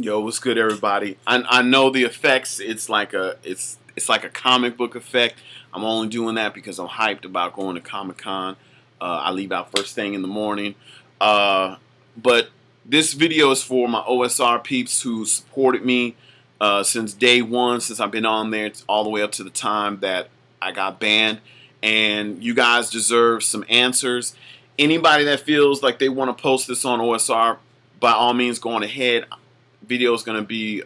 Yo, what's good, everybody? I know the effects. It's like a comic book effect. I'm only doing that because I'm hyped about going to Comic Con. I leave out first thing in the morning. Uh, but this video is for my OSR peeps who supported me since day one, since I've been on there, all the way up to the time that I got banned. And you guys deserve some answers. Anybody that feels like they want to post this on OSR, by all means, go on ahead. Video is going to be,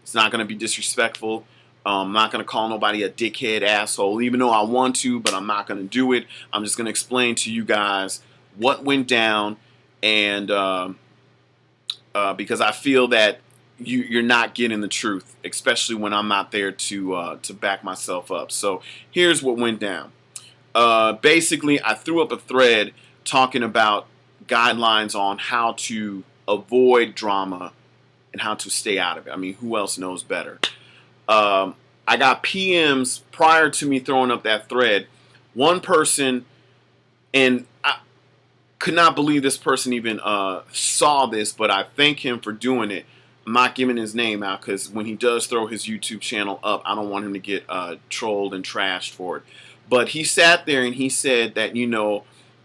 it's not going to be disrespectful. I'm not going to call nobody a dickhead, asshole, even though I want to, but I'm not going to do it. I'm just going to explain to you guys what went down, and because I feel that you're not getting the truth, especially when I'm not there to back myself up. So here's what went down. Basically, I threw up a thread talking about guidelines on how to avoid drama and how to stay out of it. I mean, who else knows better? I got PMs prior to me throwing up that thread. One person, and I could not believe this person even saw this, but I thank him for doing it. I'm not giving his name out because when he does throw his YouTube channel up, I don't want him to get trolled and trashed for it. But he sat there and he said that,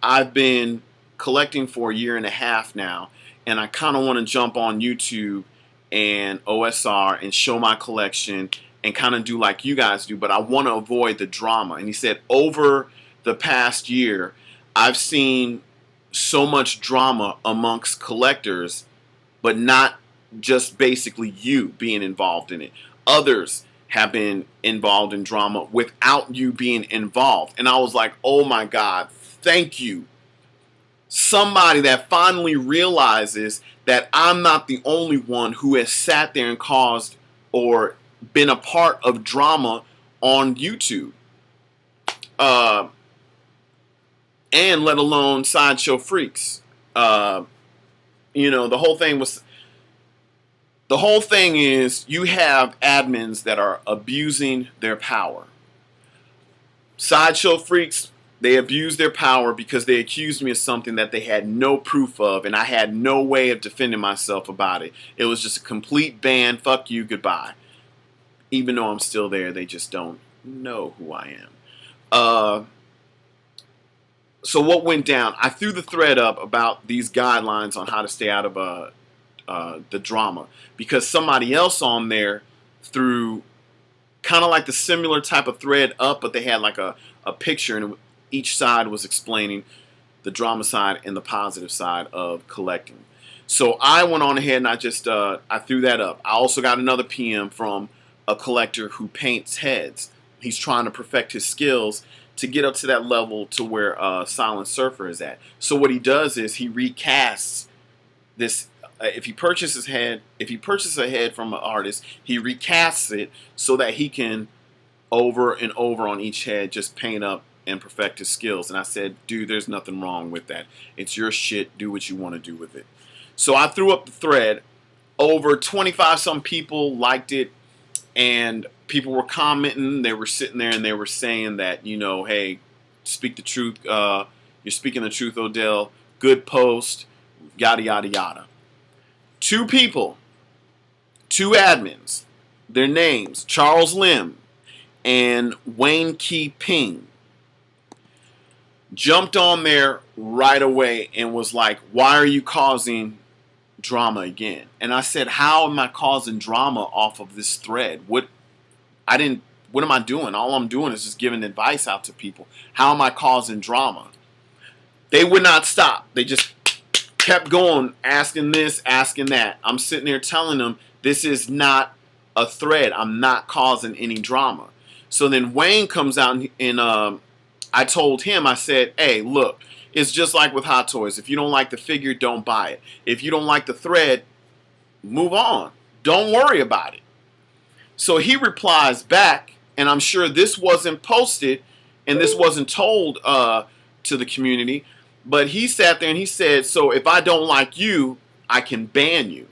I've been collecting for a year and a half now, and I kind of want to jump on YouTube and OSR and show my collection and kind of do like you guys do, but I want to avoid the drama. And he said, over the past year, I've seen so much drama amongst collectors, but not just basically you being involved in it. Others have been involved in drama without you being involved. And I was like, oh my God, thank you. Somebody that finally realizes that I'm not the only one who has sat there and caused or been a part of drama on YouTube. And let alone Sideshow Freaks. The whole thing is you have admins that are abusing their power. Sideshow Freaks, they abused their power because they accused me of something that they had no proof of, and I had no way of defending myself about it. It was just a complete ban. Fuck you, goodbye. Even though I'm still there, they just don't know who I am. So what went down? I threw the thread up about these guidelines on how to stay out of the drama, because somebody else on there threw kind of like the similar type of thread up, but they had like a picture, and each side was explaining the drama side and the positive side of collecting. So I went on ahead and I threw that up. I also got another PM from a collector who paints heads. He's trying to perfect his skills to get up to that level to where Silent Surfer is at. So what he does is he recasts this. If he purchases a head from an artist, he recasts it so that he can over and over on each head just paint up and perfect his skills. And I said, dude, there's nothing wrong with that. It's your shit. Do what you want to do with it. So I threw up the thread. Over 25 some people liked it, and people were commenting. They were sitting there and they were saying that, hey, speak the truth. You're speaking the truth, Odell. Good post. Yada yada yada. Two people, two admins, their names, Charles Lim and Wayne Key Ping, jumped on there right away and was like, why are you causing drama again? And I said, how am I causing drama off of this thread? What am I doing? All I'm doing is just giving advice out to people. How am I causing drama? They would not stop. They just kept going, asking this, asking that. I'm sitting there telling them, this is not a thread. I'm not causing any drama. So then Wayne comes out and I told him, I said, hey, look, it's just like with Hot Toys. If you don't like the figure, don't buy it. If you don't like the thread, move on. Don't worry about it. So he replies back, and I'm sure this wasn't posted and this wasn't told to the community, but he sat there and he said, so if I don't like you, I can ban you.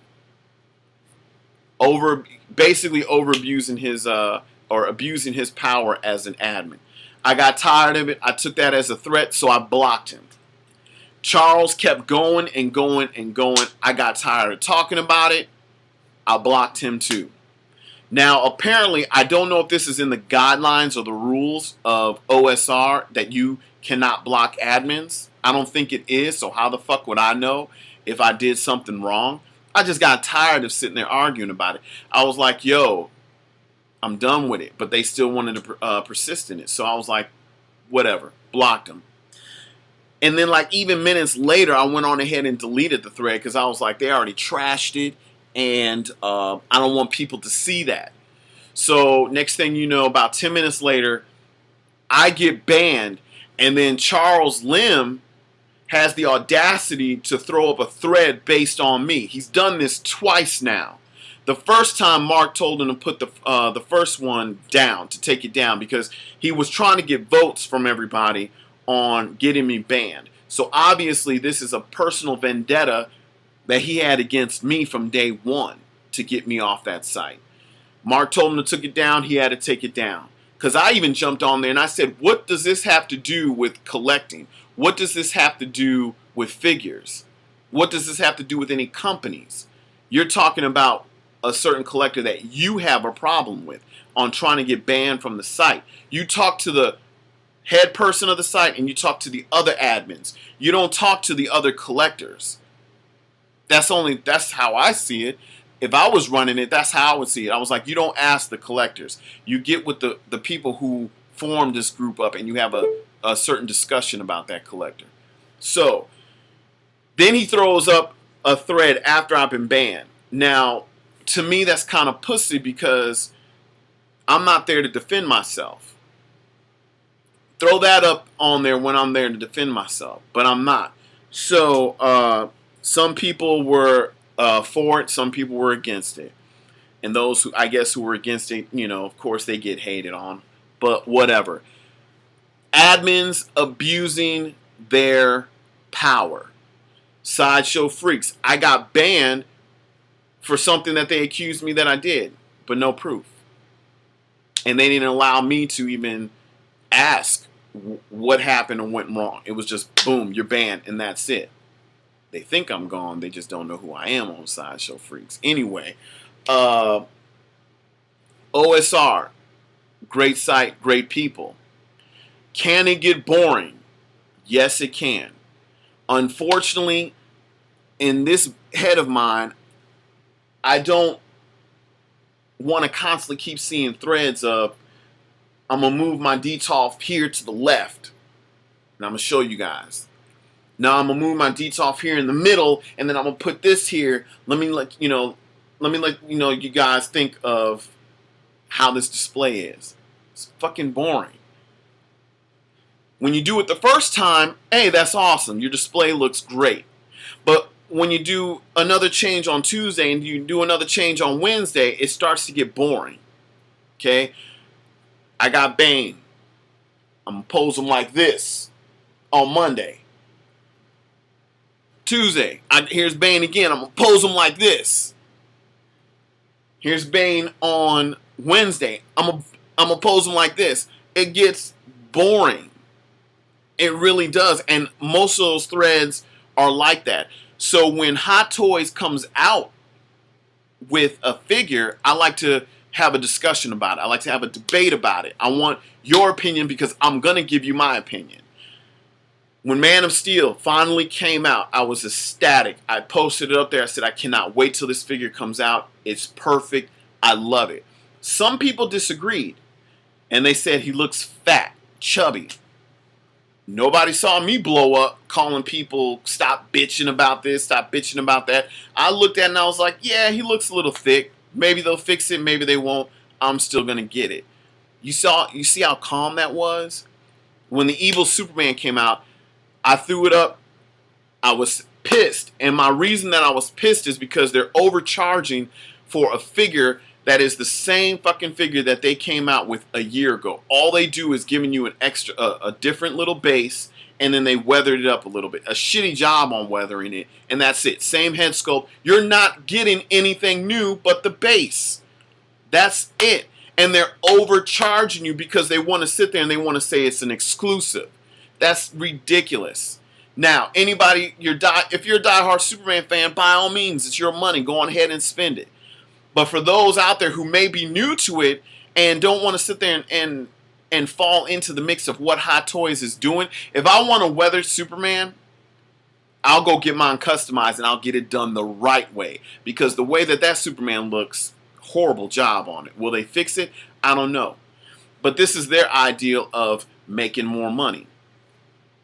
Basically over abusing his abusing his power as an admin. I got tired of it. I took that as a threat, so I blocked him. Charles kept going and going and going. I got tired of talking about it. I blocked him too. Now, apparently, I don't know if this is in the guidelines or the rules of OSR that you cannot block admins. I don't think it is, so how the fuck would I know if I did something wrong? I just got tired of sitting there arguing about it. I was like, yo, I'm done with it. But they still wanted to persist in it. So I was like, whatever, blocked them. And then like even minutes later, I went on ahead and deleted the thread because I was like, they already trashed it. And I don't want people to see that. So next thing you know, about 10 minutes later, I get banned. And then Charles Lim has the audacity to throw up a thread based on me. He's done this twice now. The first time Mark told him to put the first one down, to take it down, because he was trying to get votes from everybody on getting me banned. So obviously this is a personal vendetta that he had against me from day one to get me off that site. Mark told him to take it down. He had to take it down. Because I even jumped on there and I said, what does this have to do with collecting? What does this have to do with figures? What does this have to do with any companies? You're talking about a certain collector that you have a problem with on trying to get banned from the site. You talk to the head person of the site and you talk to the other admins. You don't talk to the other collectors. That's how I see it. If I was running it, that's how I would see it. I was like, you don't ask the collectors. You get with the people who formed this group up and you have a certain discussion about that collector. So then he throws up a thread after I've been banned. Now, to me, that's kind of pussy because I'm not there to defend myself. Throw that up on there when I'm there to defend myself, but I'm not. So some people were for it, some people were against it. And those who, I guess, who were against it, you know, of course they get hated on. But whatever. Admins abusing their power. Sideshow freaks. I got banned for something that they accused me that I did, but no proof. And they didn't allow me to even ask what happened and went wrong. It was just, boom, you're banned, and that's it. They think I'm gone. They just don't know who I am on Sideshow Freaks. Anyway, OSR, great site, great people. Can it get boring? Yes, it can. Unfortunately, in this head of mine, I don't want to constantly keep seeing threads of, I'm going to move my DTOF here to the left. And I'm going to show you guys. Now I'm going to move my DTOF here in the middle, and then I'm going to put this here. Let me let you know you guys think of how this display is. It's fucking boring. When you do it the first time, hey, that's awesome. Your display looks great. But when you do another change on Tuesday and you do another change on Wednesday, it starts to get boring. Okay? I got Bane. I'm going to pose him like this on Monday. Tuesday, here's Bane again. I'm going to pose him like this. Here's Bane on Wednesday. I'm going to pose him like this. It gets boring. It really does. And most of those threads are like that. So when Hot Toys comes out with a figure, I like to have a discussion about it. I like to have a debate about it. I want your opinion because I'm going to give you my opinion. When Man of Steel finally came out, I was ecstatic. I posted it up there. I said, I cannot wait till this figure comes out. It's perfect. I love it. Some people disagreed. And they said he looks fat, chubby. Nobody saw me blow up calling people, stop bitching about this, stop bitching about that. I looked at it and I was like, yeah, he looks a little thick. Maybe they'll fix it. Maybe they won't. I'm still going to get it. You see how calm that was? When the evil Superman came out, I threw it up. I was pissed. And my reason that I was pissed is because they're overcharging for a figure that is the same fucking figure that they came out with a year ago. All they do is giving you an extra, a different little base, and then they weathered it up a little bit. A shitty job on weathering it, and that's it. Same head sculpt. You're not getting anything new but the base. That's it. And they're overcharging you because they want to sit there and they want to say it's an exclusive. That's ridiculous. Now, anybody, if you're a diehard Superman fan, by all means, it's your money. Go on ahead and spend it. But for those out there who may be new to it and don't want to sit there and fall into the mix of what Hot Toys is doing, if I want a weathered Superman, I'll go get mine customized and I'll get it done the right way. Because the way that Superman looks, horrible job on it. Will they fix it? I don't know. But this is their ideal of making more money.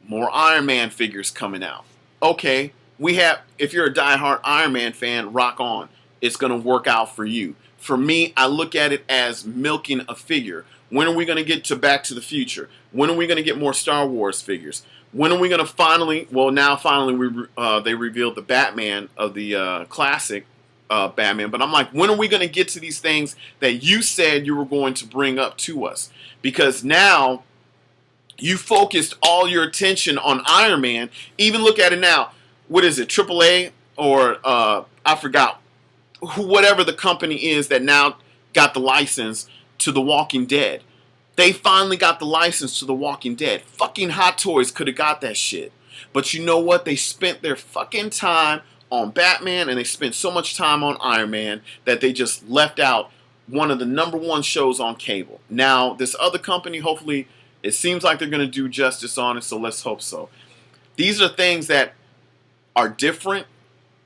More Iron Man figures coming out. Okay, if you're a diehard Iron Man fan, rock on. It's going to work out for you. For me, I look at it as milking a figure. When are we going to get to Back to the Future? When are we going to get more Star Wars figures? When are we going to finally, they revealed the Batman of the classic Batman. But I'm like, when are we going to get to these things that you said you were going to bring up to us? Because now you focused all your attention on Iron Man. Even look at it now. What is it, AAA or I forgot, whatever the company is that now got the license to The Walking Dead. They finally got the license to The Walking Dead. Fucking Hot Toys could have got that shit. But you know what? They spent their fucking time on Batman and they spent so much time on Iron Man that they just left out one of the #1 shows on cable. Now, this other company, hopefully, it seems like they're going to do justice on it, so let's hope so. These are things that are different,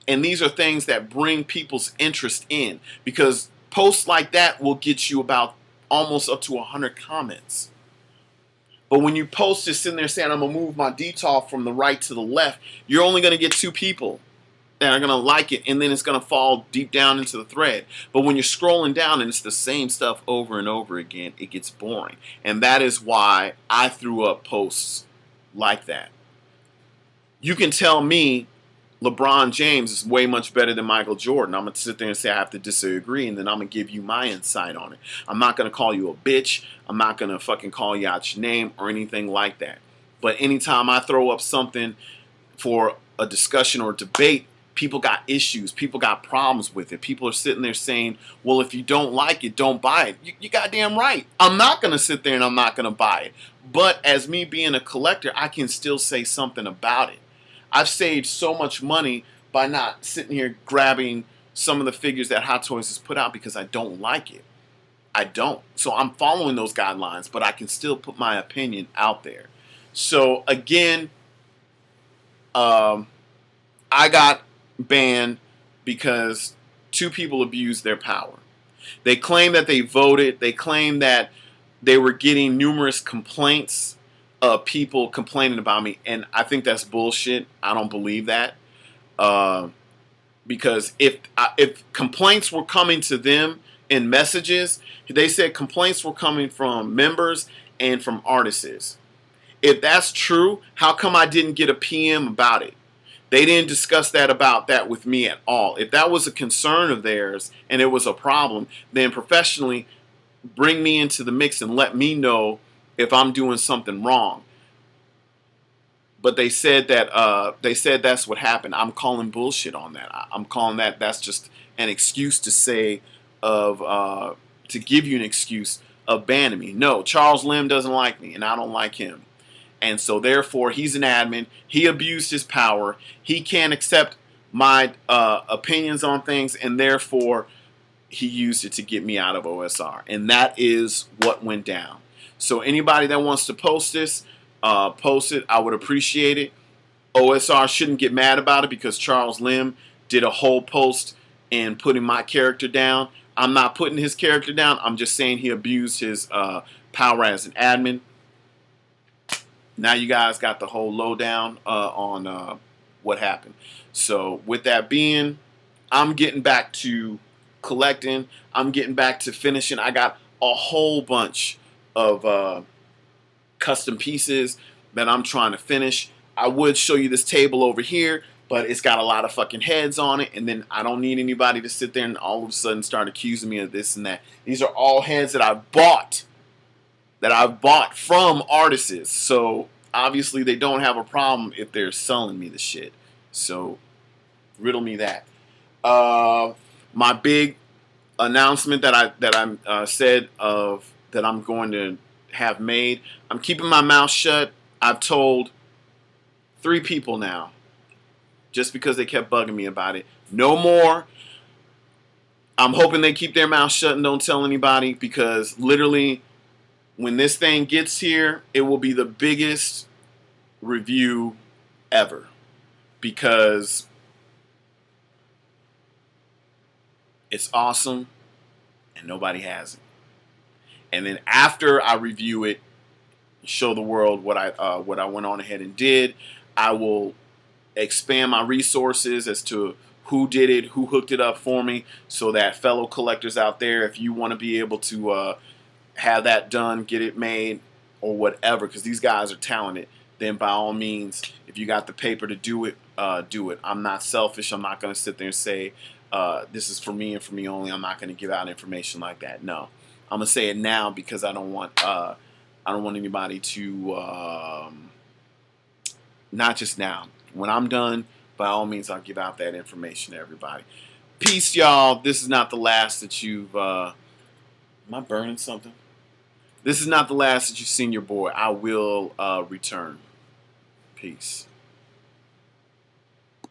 and these are things that bring people's interest in, because posts like that will get you about almost up to 100 comments. But when you post just sitting there saying, I'm going to move my detail from the right to the left, you're only going to get 2 people that are going to like it, and then it's going to fall deep down into the thread. But when you're scrolling down and it's the same stuff over and over again, it gets boring. And that is why I threw up posts like that. You can tell me LeBron James is way much better than Michael Jordan. I'm going to sit there and say I have to disagree, and then I'm going to give you my insight on it. I'm not going to call you a bitch. I'm not going to fucking call you out your name or anything like that. But anytime I throw up something for a discussion or debate, people got issues. People got problems with it. People are sitting there saying, well, if you don't like it, don't buy it. You goddamn right. I'm not going to sit there and I'm not going to buy it. But as me being a collector, I can still say something about it. I've saved so much money by not sitting here grabbing some of the figures that Hot Toys has put out because I don't like it. I don't. So I'm following those guidelines, but I can still put my opinion out there. So again, I got banned because 2 people abused their power. They claim that they voted. They claim that they were getting numerous complaints of people complaining about me, and I think that's bullshit. I don't believe that, because if complaints were coming to them in messages, they said complaints were coming from members and from artists. If that's true, how come I didn't get a PM about it? They didn't discuss that with me at all. If that was a concern of theirs and it was a problem, then professionally bring me into the mix and let me know if I'm doing something wrong. But they said that's what happened. I'm calling bullshit on that. I'm calling that's just an excuse to say to give you an excuse of banning me. No, Charles Lim doesn't like me, and I don't like him. And so therefore, he's an admin. He abused his power. He can't accept my opinions on things, and therefore, he used it to get me out of OSR. And that is what went down. So anybody that wants to post this, post it. I would appreciate it. OSR shouldn't get mad about it because Charles Lim did a whole post and putting my character down. I'm not putting his character down. I'm just saying he abused his power as an admin. Now you guys got the whole lowdown on what happened. So with that being, I'm getting back to collecting. I'm getting back to finishing. I got a whole bunch of custom pieces that I'm trying to finish. I would show you this table over here, but it's got a lot of fucking heads on it, and then I don't need anybody to sit there and all of a sudden start accusing me of this and that. These are all heads that I've bought from artists. So obviously they don't have a problem if they're selling me the shit. So riddle me that. My big announcement that I said of that I'm going to have made, I'm keeping my mouth shut. I've told 3 people now, just because they kept bugging me about it. No more. I'm hoping they keep their mouth shut and don't tell anybody, because literally when this thing gets here, it will be the biggest review ever, because it's awesome and nobody has it. And then after I review it, show the world what I went on ahead and did, I will expand my resources as to who did it, who hooked it up for me, so that fellow collectors out there, if you want to be able to have that done, get it made, or whatever, because these guys are talented, then by all means, if you got the paper to do it, do it. I'm not selfish. I'm not going to sit there and say this is for me and for me only. I'm not going to give out information like that. No, I'm going to say it now because I don't want anybody to not just now. When I'm done, by all means, I'll give out that information to everybody. Peace, y'all. This is not the last that you've... am I burning something? This is not the last that you've seen your boy. I will return. Peace.